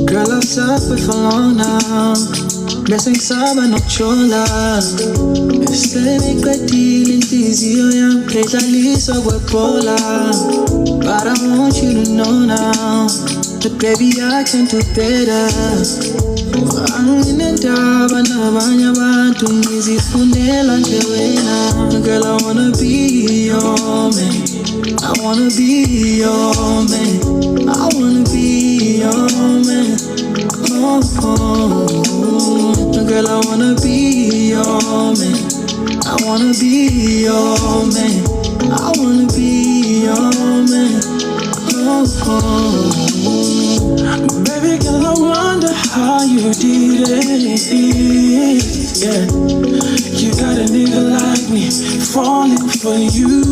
Girl, I've suffered for long now. Messing saba no chola. Estele kwetili intizio yam Pedalisa wepola. But I want you to know now that baby I can do better. Anginendaba nabanye abantu ngizifunela nje wena. Girl, I wanna be your man. I wanna be your man. I wanna be your man. Oh, oh. Girl, I wanna be your man. I wanna be your man. I wanna be your man. Oh, oh. Baby girl, I wonder how you did it. Yeah, you got a nigga like me falling for you.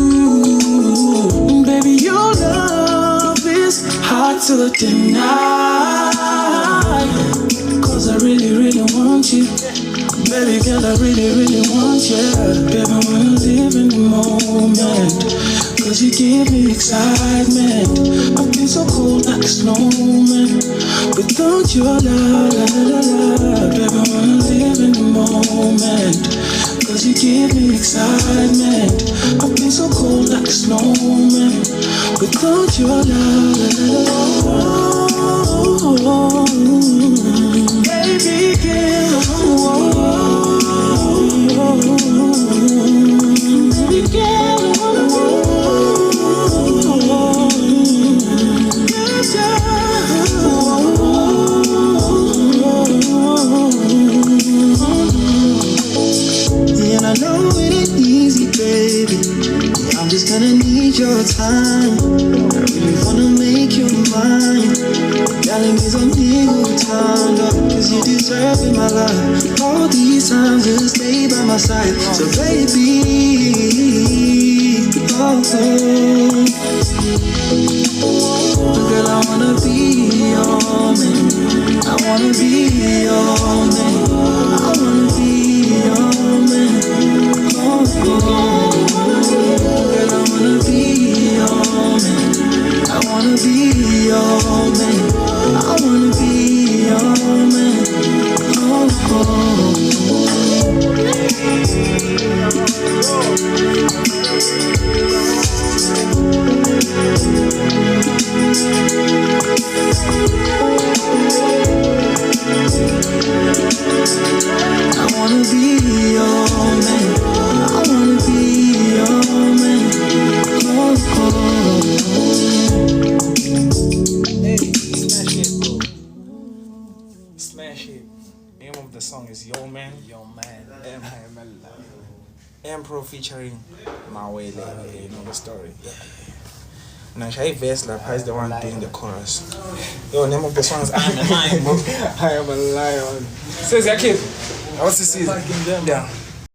Baby, your love is hard to deny. Cause I really, really want you. Baby girl, I really, really want you. Baby, I wanna live in the moment. Cause you give me excitement. I've been so cold like a snowman. Without your love, la, la, la, la. Baby, I wanna live in the moment. Cause you give me excitement. I've been so cold like a snowman. Without your love, la, la, la, la. Baby girl, baby girl, and I know it ain't easy, baby. I'm just gonna need your time. I really wanna make you mine. Darling, is a nigga time, cause you deserve in my life. All these times you'll stay by my side. So baby, oh, girl, I wanna be your man. I wanna be your man. I wanna be your man. Oh, girl, I wanna be your man. I wanna be your man. I wanna be your man. Oh, I wanna be your man. I wanna be your man. Oh, Hey, smash it, bro. Smash it. Name of the song is Yo Man. Yo man. Pro featuring Mawele. You know the story. Now Shai verse lapha is the one doing the chorus. Yo, name of the song is I Am a Lion. I Am a Lion. Says your kid. What's the season? Yeah.